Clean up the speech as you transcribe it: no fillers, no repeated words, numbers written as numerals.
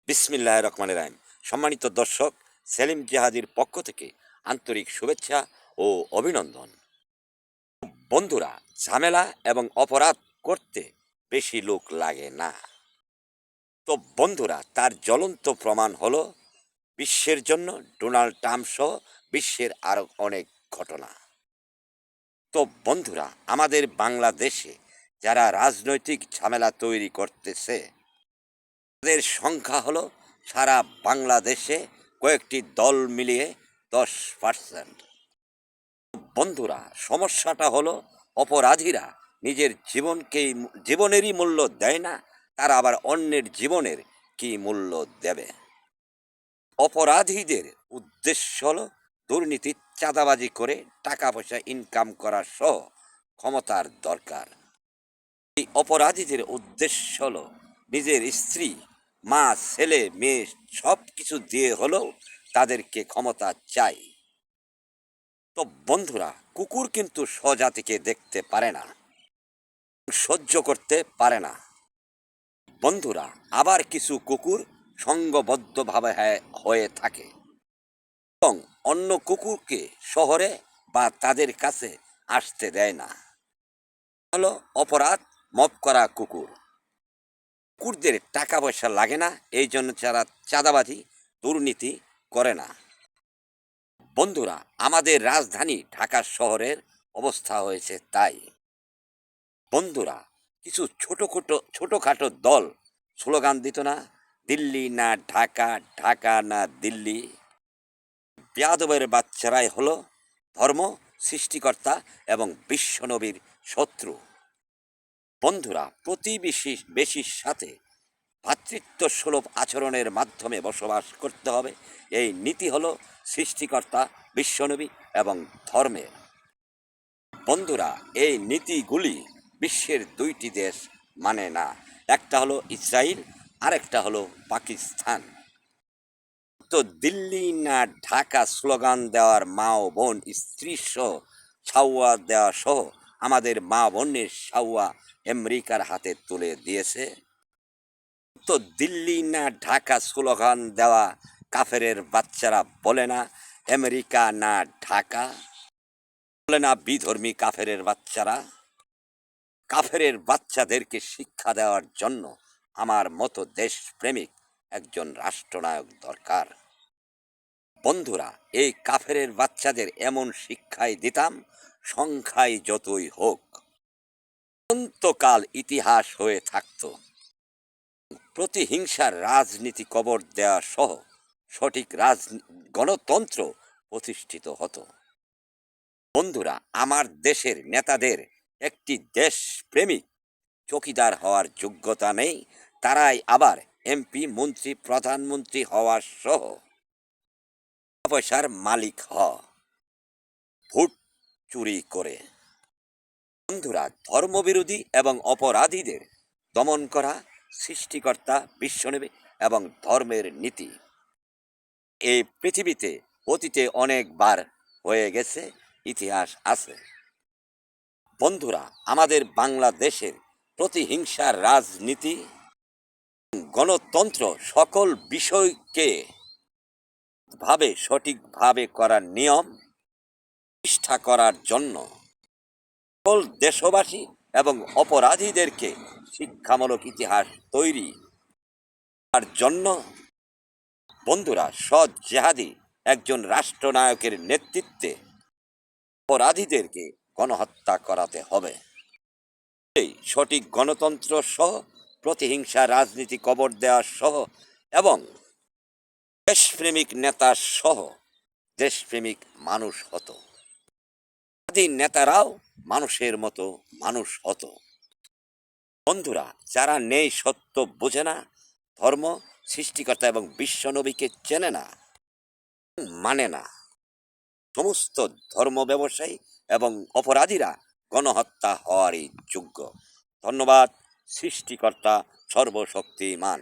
বিসমিল্লাহির রহমানির রহিম। সম্মানিত দর্শক, সেলিম জিহাদির পক্ষ থেকে আন্তরিক শুভেচ্ছা ও অভিনন্দন। বন্ধুরা, ঝামেলা এবং অপরাধ করতে বেশি লোক লাগে না। তো বন্ধুরা, তার জ্বলন্ত প্রমাণ হলো বিশ্বের জন্য ডোনাল্ড ট্রাম্প সহ বিশ্বের আরো অনেক ঘটনা। তো বন্ধুরা, আমাদের বাংলাদেশে যারা রাজনৈতিক ঝামেলা তৈরি করতেছে তাদের সংখ্যা হলো সারা বাংলাদেশে কয়েকটি দল মিলিয়ে 10%। বন্ধুরা, সমস্যাটা হলো অপরাধীরা নিজের জীবনেরই মূল্য দেয় না, তারা আবার অন্যের জীবনের কি মূল্য দেবে। অপরাধীদের উদ্দেশ্য হলো দুর্নীতি, চাঁদাবাজি করে টাকা পয়সা ইনকাম করা সহ ক্ষমতার দরকার। এই অপরাধীদের উদ্দেশ্য হলো নিজের স্ত্রী, মা, ছেলে, মেয়ে সব কিছু দিয়ে হলেও তাদেরকে ক্ষমতা চাই। তো বন্ধুরা, কুকুর কিন্তু স্বজাতিকে দেখতে পারে না, সহ্য করতে পারে না। বন্ধুরা, আবার কিছু কুকুর সংঘবদ্ধভাবে হয়ে থাকে এবং অন্য কুকুরকে শহরে বা তাদের কাছে আসতে দেয় না। হলো অপরাধ মাফ করা কুকুর। কুকুরদের টাকা পয়সা লাগে না, এই জন্য যারা চাঁদাবাজি দুর্নীতি করে না। বন্ধুরা, আমাদের রাজধানী ঢাকা শহরের অবস্থা হয়েছে তাই। বন্ধুরা, কিছু ছোটখাটো দল স্লোগান দিত না, দিল্লি না ঢাকা, ঢাকা না দিল্লি। বেয়াদবের বাচ্চারাই হলো ধর্ম, সৃষ্টিকর্তা এবং বিশ্বনবীর শত্রু। বন্ধুরা, প্রতিবেশীর সাথে ভ্রাতৃত্ব সুলভ আচরণের মাধ্যমে বসবাস করতে হবে, এই নীতি হলো সৃষ্টিকর্তা, বিশ্বনবী এবং ধর্মের। বন্ধুরা, এই নীতিগুলি বিশ্বের দুইটি দেশ মানে না, একটা হলো ইসরায়েল, আরেকটা হলো পাকিস্তান। তো দিল্লি না ঢাকা স্লোগান দেওয়ার মা ও বোন, স্ত্রী সহ ছাউয়া দেওয়া সহ আমাদের মা বোনের ছাউয়া আমেরিকার হাতে তুলে দিয়েছে। তো দিল্লি না ঢাকা স্লোগান দেওয়া কাফেরের বাচ্চারা বলে না আমেরিকা না ঢাকা, বলে না বিধর্মী কাফেরের বাচ্চারা। কাফেরের বাচ্চাদেরকে শিক্ষা দেওয়ার জন্য আমার মতো দেশপ্রেমিক একজন রাষ্ট্রনায়ক দরকার। বন্ধুরা, এই কাফেরের বাচ্চাদের এমন শিক্ষাই দিতাম, সংখ্যায় যতই হোক অনন্তকাল ইতিহাস হয়ে থাকত। প্রতিহিংসার রাজনীতি কবর দেওয়া সহ সঠিক গণতন্ত্র প্রতিষ্ঠিত হতো। বন্ধুরা, আমার দেশের নেতাদের একটি দেশপ্রেমিক চকিদার হওয়ার যোগ্যতা নেই, তারাই আবার এমপি, মন্ত্রী, প্রধানমন্ত্রী হওয়া সহ পয়সার মালিক ভোট চুরি করে। বন্ধুরা, ধর্মবিরোধী এবং অপরাধীদের দমন করা সৃষ্টিকর্তা, বিশ্বনবী এবং ধর্মের নীতি। এই পৃথিবীতে অতীতে অনেকবার হয়ে গেছে, ইতিহাস আছে। বন্ধুরা, আমাদের বাংলাদেশের প্রতিহিংসার রাজনীতি, গণতন্ত্র সকল বিষয়কে সঠিকভাবে করার নিয়ম প্রতিষ্ঠা করার জন্য সকল দেশবাসী এবং অপরাধীদেরকে শিক্ষামূলক ইতিহাস তৈরি করার জন্য বন্ধুরা, সৎ জেহাদি একজন রাষ্ট্রনায়কের নেতৃত্বে অপরাধীদেরকে গণহত্যা করাতে হবে। এই সঠিক গণতন্ত্র সহ প্রতিহিংসা রাজনীতি কবর দেওয়া সহ এবং দেশপ্রেমিক নেতা সহ দেশপ্রেমিক মানুষ হতো। স্বাধীন নেতারাও মানুষের মতো মানুষ হতো। বন্ধুরা, যারা নেই সত্য বোঝে না, ধর্ম, সৃষ্টিকর্তা এবং বিশ্বনবীকে চেনে না, মানে না, সমস্ত ধর্ম ব্যবসায়ী এবং অপরাধীরা গণহত্যা হওয়ারই যোগ্য। ধন্যবাদ। সৃষ্টিকর্তা সর্বশক্তিমান।